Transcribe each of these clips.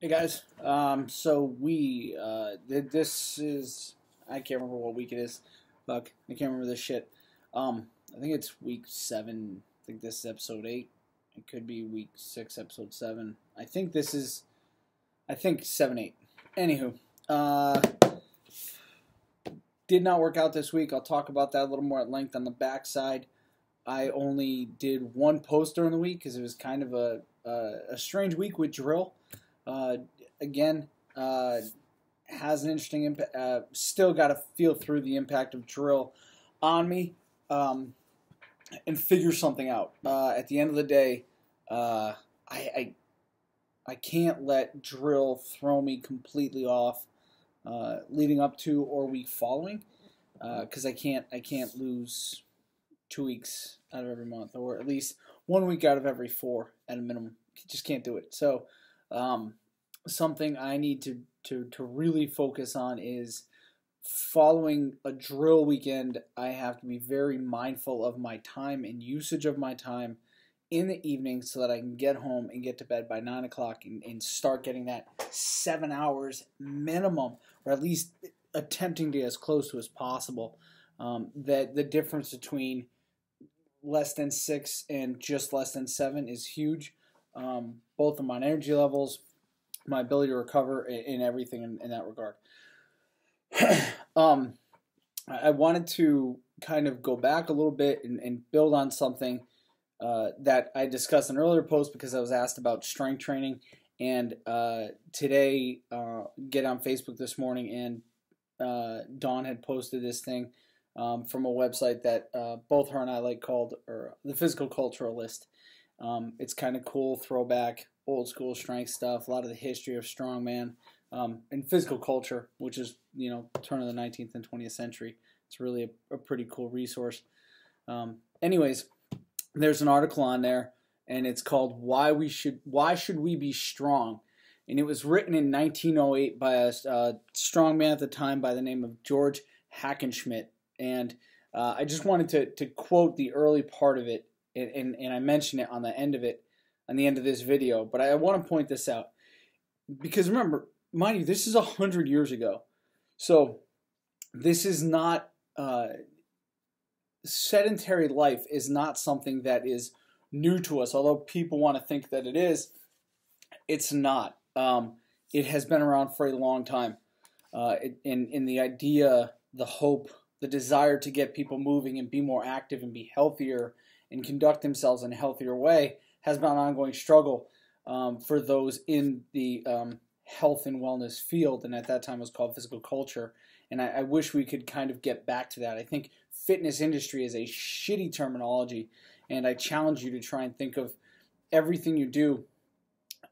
Hey guys, so this is, I can't remember what week it is. Fuck, I can't remember this shit. I think it's week 7. I think this is episode 8. It could be week 6, episode 7. I think 7, 8. Anywho, did not work out this week. I'll talk about that a little more at length on the backside. I only did one post during the week because it was kind of a strange week with drill. Again, has an interesting impact. Still got to feel through the impact of drill on me and figure something out. At the end of the day, I can't let drill throw me completely off leading up to or week following because I can't lose 2 weeks out of every month, or at least 1 week out of every 4 at a minimum. Just can't do it. So something I need to really focus on is following a drill weekend. I have to be very mindful of my time and usage of my time in the evening so that I can get home and get to bed by 9 o'clock and start getting that 7 hours minimum, or at least attempting to get as close to as possible. That the difference between less than 6 and just less than 7 is huge. Both of my energy levels, my ability to recover, in everything in that regard. I wanted to kind of go back a little bit and build on something that I discussed in an earlier post because I was asked about strength training. And today, get on Facebook this morning, and Dawn had posted this thing from a website that both her and I like, called the Physical Culturalist. It's kind of cool, throwback, old school strength stuff, a lot of the history of strongman and physical culture, which is, turn of the 19th and 20th century. It's really a pretty cool resource. Anyways, there's an article on there, and it's called Why Should We Be Strong? And it was written in 1908 by a strongman at the time by the name of George Hackenschmidt. And I just wanted to quote the early part of it, and I mention it on the end of this video, but I want to point this out because remember, mind you, this is 100 years ago, so this is not sedentary life is not something that is new to us. Although people want to think that it is, it's not. It has been around for a long time, in the idea, the hope, the desire to get people moving and be more active and be healthier and conduct themselves in a healthier way has been an ongoing struggle for those in the health and wellness field, and at that time it was called physical culture. And I wish we could kind of get back to that. I think fitness industry is a shitty terminology, and I challenge you to try and think of everything you do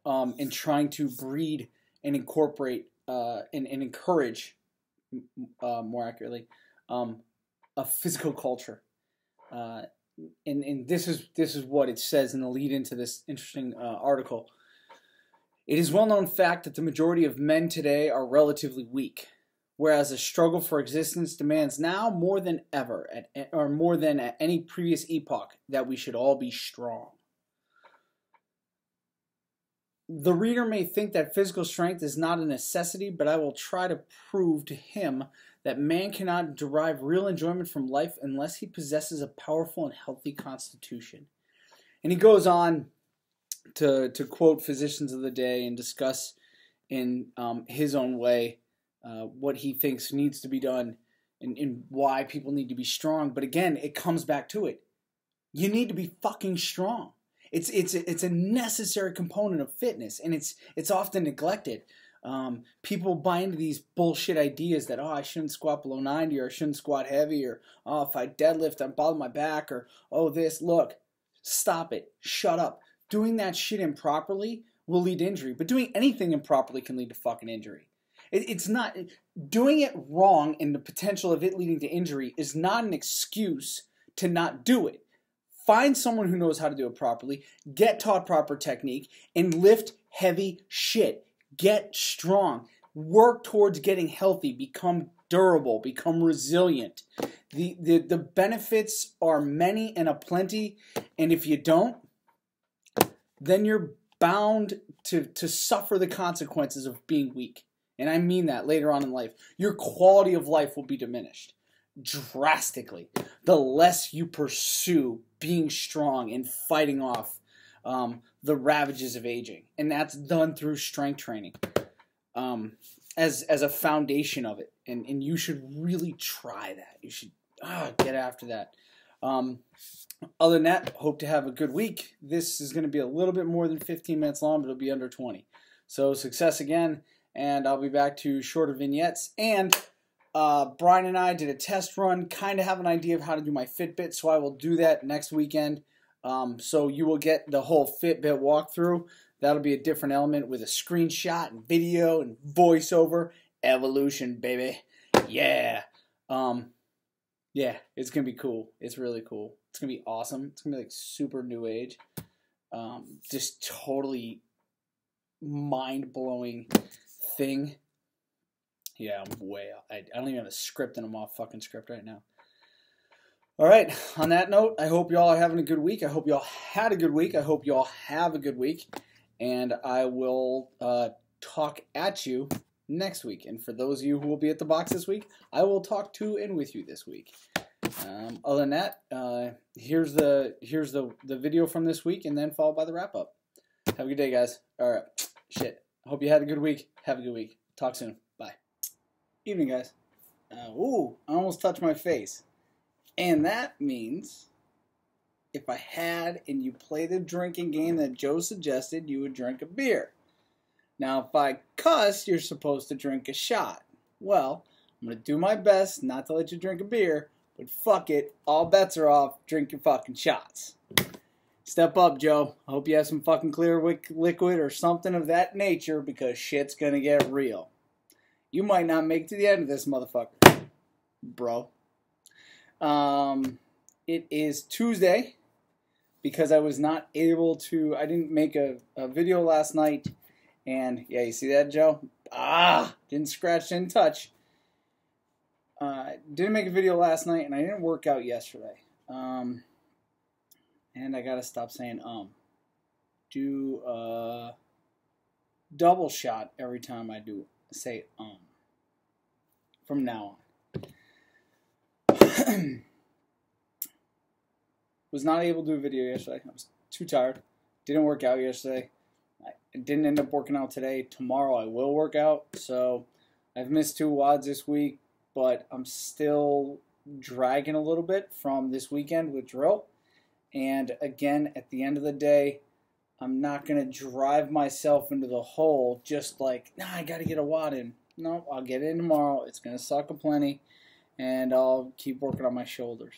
in trying to breed and incorporate and encourage, more accurately, a physical culture. And this is what it says in the lead into this interesting article. It is well known fact that the majority of men today are relatively weak, whereas the struggle for existence demands now more than ever, or more than at any previous epoch, that we should all be strong. The reader may think that physical strength is not a necessity, but I will try to prove to him that man cannot derive real enjoyment from life unless he possesses a powerful and healthy constitution. And he goes on to quote physicians of the day and discuss in his own way what he thinks needs to be done and why people need to be strong. But again, it comes back to it. You need to be fucking strong. It's a necessary component of fitness, and it's often neglected. People buy into these bullshit ideas that, I shouldn't squat below 90, or I shouldn't squat heavy, or if I deadlift, I'm bothering my back, or this. Look, stop it. Shut up. Doing that shit improperly will lead to injury, but doing anything improperly can lead to fucking injury. It's not doing it wrong, and the potential of it leading to injury is not an excuse to not do it. Find someone who knows how to do it properly, get taught proper technique, and lift heavy shit. Get strong. Work towards getting healthy. Become durable. Become resilient. The benefits are many and aplenty, and if you don't, then you're bound to suffer the consequences of being weak. And I mean that later on in life. Your quality of life will be diminished drastically the less you pursue being strong and fighting off the ravages of aging. And that's done through strength training as a foundation of it. And you should really try that. You should get after that. Other than that, hope to have a good week. This is going to be a little bit more than 15 minutes long, but it'll be under 20. So success again, and I'll be back to shorter vignettes. And Brian and I did a test run, kind of have an idea of how to do my Fitbit, so I will do that next weekend. So you will get the whole Fitbit walkthrough. That'll be a different element with a screenshot and video and voiceover. Evolution, baby. Yeah. Yeah, it's going to be cool. It's really cool. It's going to be awesome. It's going to be like super new age. Just totally mind-blowing thing. Yeah, I'm way off. I don't even have a script and I'm off fucking script right now. All right, on that note, I hope y'all are having a good week. I hope y'all had a good week. I hope y'all have a good week. And I will talk at you next week. And for those of you who will be at the box this week, I will talk to and with you this week. Other than that, here's the video from this week, and then followed by the wrap up. Have a good day, guys. All right, shit. Hope you had a good week. Have a good week. Talk soon. Bye. Evening, guys. Ooh, I almost touched my face, and that means if I had and you play the drinking game that Joe suggested, you would drink a beer. Now, if I cuss, you're supposed to drink a shot. Well, I'm going to do my best not to let you drink a beer, but fuck it, all bets are off, drink your fucking shots. Step up, Joe. I hope you have some fucking clear liquid or something of that nature, because shit's going to get real. You might not make it to the end of this motherfucker, bro. It is Tuesday, because I was not able to, I didn't make a video last night. And, yeah, you see that, Joe? Didn't scratch, didn't touch. Didn't make a video last night, and I didn't work out yesterday. And I gotta stop saying, Do a double shot every time I say, from now on. Was not able to do a video yesterday. I was too tired. Didn't work out yesterday. I didn't end up working out today. Tomorrow I will work out. So I've missed 2 WODs this week, but I'm still dragging a little bit from this weekend with drill. And again, at the end of the day, I'm not going to drive myself into the hole just like, I got to get a WOD in. No, I'll get it in tomorrow. It's going to suck aplenty, and I'll keep working on my shoulders.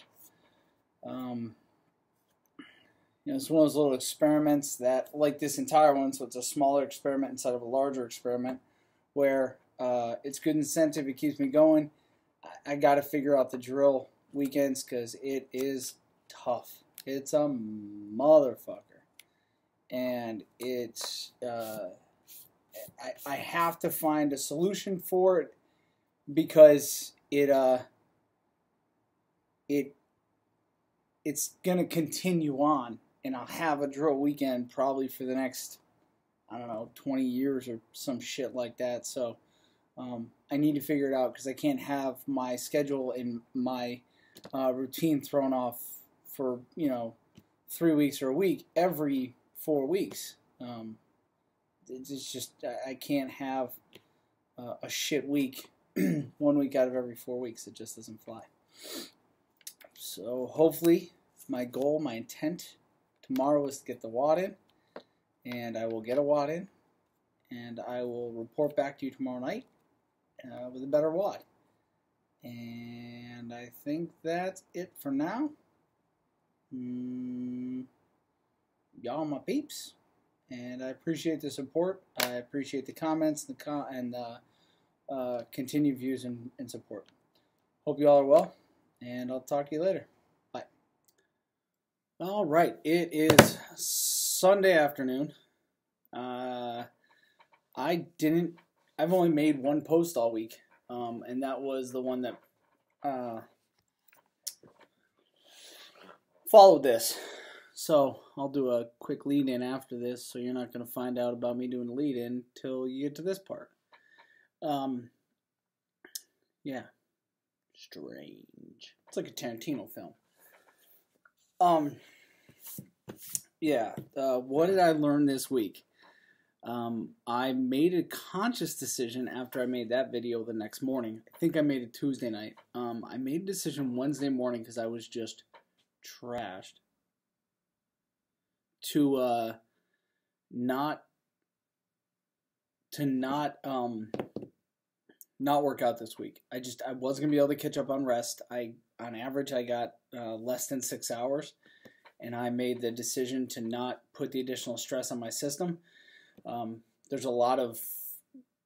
It's one of those little experiments that, like this entire one, so it's a smaller experiment instead of a larger experiment, where it's good incentive, it keeps me going. I got to figure out the drill weekends because it is tough. It's a motherfucker. And it's, I have to find a solution for it because it's going to continue on. And I'll have a drill weekend probably for the next, 20 years or some shit like that. So I need to figure it out because I can't have my schedule and my routine thrown off for, 3 weeks or a week every 4 weeks. It's just, I can't have a shit week 1 week out of every 4 weeks. It just doesn't fly. So hopefully my goal, my intent tomorrow is to get the WOD in, and I will get a WOD in, and I will report back to you tomorrow night with a better WOD. And I think that's it for now. Y'all my peeps, and I appreciate the support. I appreciate the comments and the continued views and support. Hope you all are well, and I'll talk to you later. Bye. All right, it is Sunday afternoon. I've only made one post all week, and that was the one that followed this. So I'll do a quick lead-in after this, so you're not going to find out about me doing a lead-in till you get to this part. Yeah, strange. It's like a Tarantino film. What did I learn this week? I made a conscious decision after I made that video the next morning. I think I made it Tuesday night. I made a decision Wednesday morning because I was just trashed to not work out this week. I wasn't gonna be able to catch up on rest. On average I got less than 6 hours, and I made the decision to not put the additional stress on my system. There's a lot of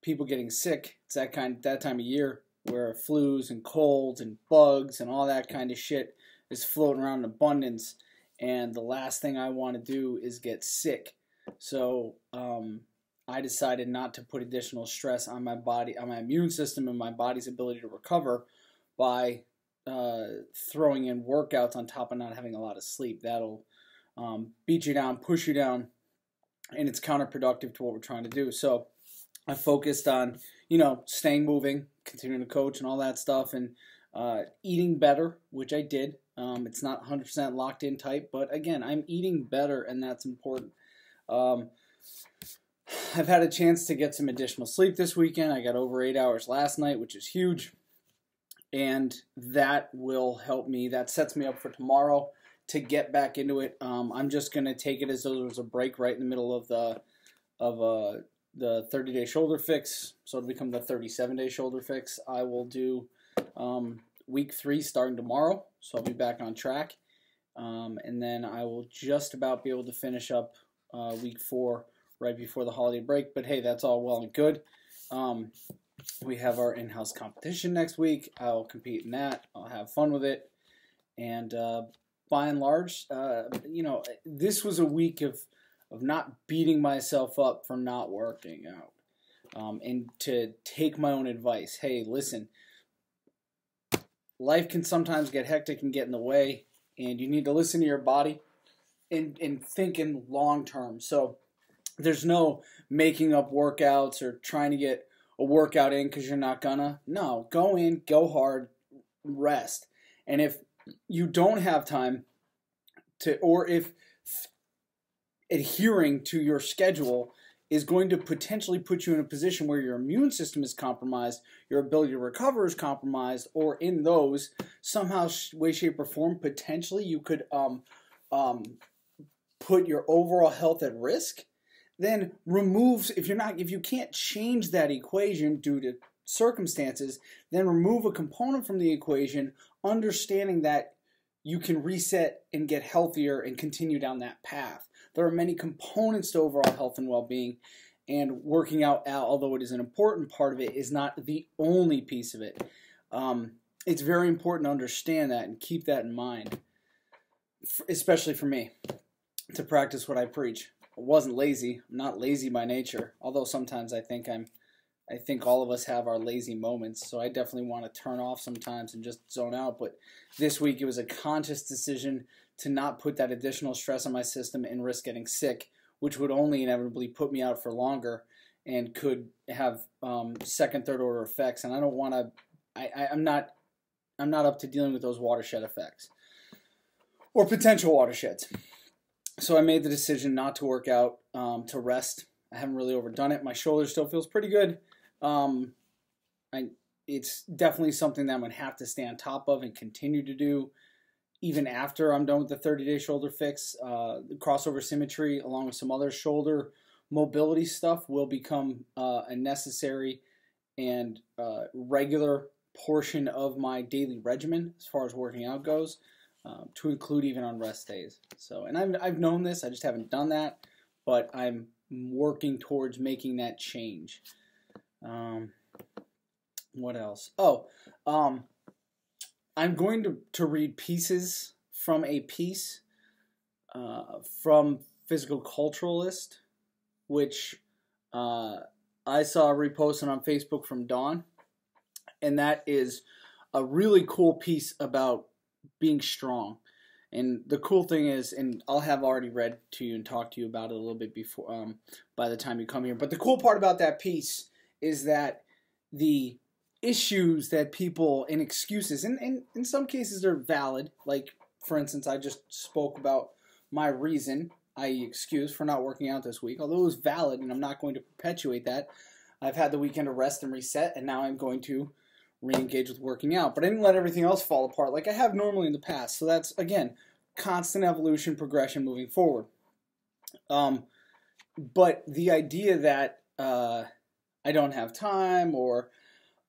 people getting sick. It's that time of year where flus and colds and bugs and all that kind of shit is floating around in abundance, and the last thing I want to do is get sick. So I decided not to put additional stress on my body, on my immune system, and my body's ability to recover by throwing in workouts on top of not having a lot of sleep. That'll beat you down, push you down, and it's counterproductive to what we're trying to do. So I focused on, staying moving, continuing to coach and all that stuff, and eating better, which I did. It's not 100% locked in tight, but again, I'm eating better, and that's important. I've had a chance to get some additional sleep this weekend. I got over 8 hours last night, which is huge, and that will help me. That sets me up for tomorrow to get back into it. I'm just going to take it as though there was a break right in the middle of the 30-day shoulder fix, so it'll become the 37-day shoulder fix. I will do week 3 starting tomorrow, so I'll be back on track, and then I will just about be able to finish up week 4 right before the holiday break. But hey, that's all well and good. We have our in-house competition next week. I'll compete in that. I'll have fun with it, and by and large, this was a week of not beating myself up for not working out, and to take my own advice. Hey, listen, life can sometimes get hectic and get in the way, and you need to listen to your body and think in long term. So there's no making up workouts or trying to get a workout in because you're not gonna. No, go in, go hard, rest. And if you don't have time to, or if adhering to your schedule is going to potentially put you in a position where your immune system is compromised, your ability to recover is compromised, or in those somehow, way, shape, or form, potentially you could put your overall health at risk, then if you can't change that equation due to circumstances, then remove a component from the equation, understanding that you can reset and get healthier and continue down that path. There are many components to overall health and well-being, and working out, although it is an important part of it, is not the only piece of it. It's very important to understand that and keep that in mind, especially for me, to practice what I preach. I wasn't lazy. I'm not lazy by nature, although sometimes I think all of us have our lazy moments, so I definitely want to turn off sometimes and just zone out. But this week it was a conscious decision to not put that additional stress on my system and risk getting sick, which would only inevitably put me out for longer and could have second, third order effects. And I don't want to. I'm not up to dealing with those watershed effects or potential watersheds. So I made the decision not to work out, to rest. I haven't really overdone it. My shoulder still feels pretty good. It's definitely something that I'm going to have to stay on top of and continue to do even after I'm done with the 30-day shoulder fix. The crossover symmetry, along with some other shoulder mobility stuff, will become a necessary and regular portion of my daily regimen as far as working out goes, to include even on rest days. So, and I've known this, I just haven't done that, but I'm working towards making that change. What else? I'm going to read pieces from a piece from Physical Culturalist, which I saw reposted on Facebook from Dawn, and that is a really cool piece about being strong And the cool thing is, and I'll have already read to you and talked to you about it a little bit before, by the time you come here. But the cool part about that piece is that the issues that people and excuses, and in some cases they're valid. Like, for instance, I just spoke about my reason, i.e. excuse, for not working out this week. Although it was valid, and I'm not going to perpetuate that. I've had the weekend to rest and reset, and now I'm going to re-engage with working out. But I didn't let everything else fall apart like I have normally in the past. So that's, again, constant evolution, progression moving forward. But the idea that I don't have time, or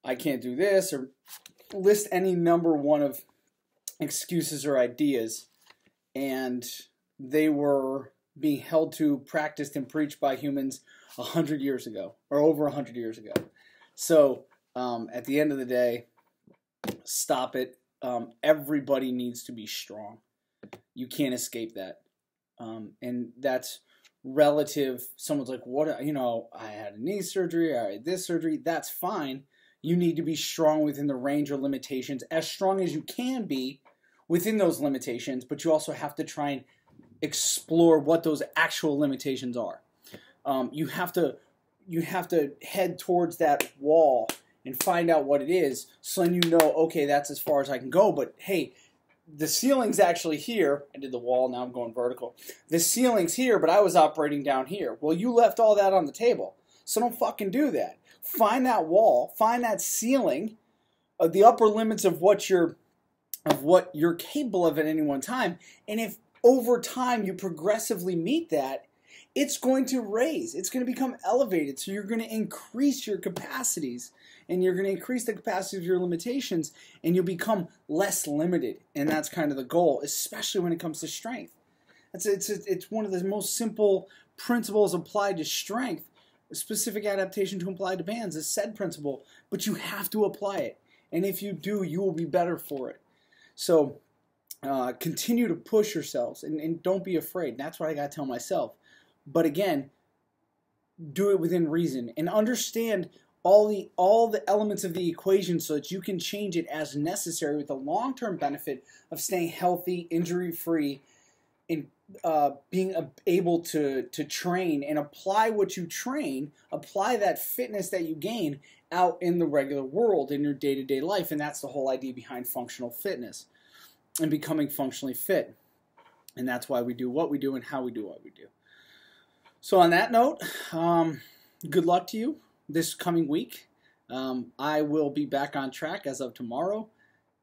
I can't do this, or list any number one of excuses or ideas, and they were being held to, practiced, and preached by humans 100 years ago, or over 100 years ago. So at the end of the day, stop it. Everybody needs to be strong. You can't escape that. And that's relative. Someone's like, what, I had a knee surgery, I had this surgery. That's fine. You need to be strong within the range or limitations, as strong as you can be within those limitations, but you also have to try and explore what those actual limitations are. You have to head towards that wall and find out what it is, so then you know, okay, that's as far as I can go, but hey, the ceiling's actually here. I did the wall, now I'm going vertical. The ceiling's here, but I was operating down here. Well, you left all that on the table, so don't fucking do that. Find that wall, find that ceiling, the upper limits of what you're capable of at any one time, and if over time you progressively meet that, it's going to raise. It's going to become elevated. So you're going to increase your capacities, and you're going to increase the capacity of your limitations, and you'll become less limited. And that's kind of the goal, especially when it comes to strength. It's one of the most simple principles applied to strength. A specific adaptation to apply to bands is said principle, but you have to apply it. And if you do, you will be better for it. So continue to push yourselves, and don't be afraid. That's what I got to tell myself. But again, do it within reason and understand all the elements of the equation so that you can change it as necessary with the long-term benefit of staying healthy, injury-free, and being able to train and apply what you train, apply that fitness that you gain out in the regular world in your day-to-day life. And that's the whole idea behind functional fitness and becoming functionally fit. And that's why we do what we do and how we do what we do. So on that note, good luck to you this coming week. I will be back on track as of tomorrow.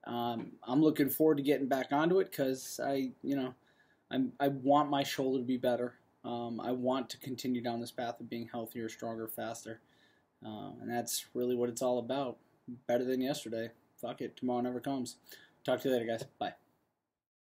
I'm looking forward to getting back onto it because I want my shoulder to be better. I want to continue down this path of being healthier, stronger, faster. And that's really what it's all about. Better than yesterday. Fuck it. Tomorrow never comes. Talk to you later, guys. Bye.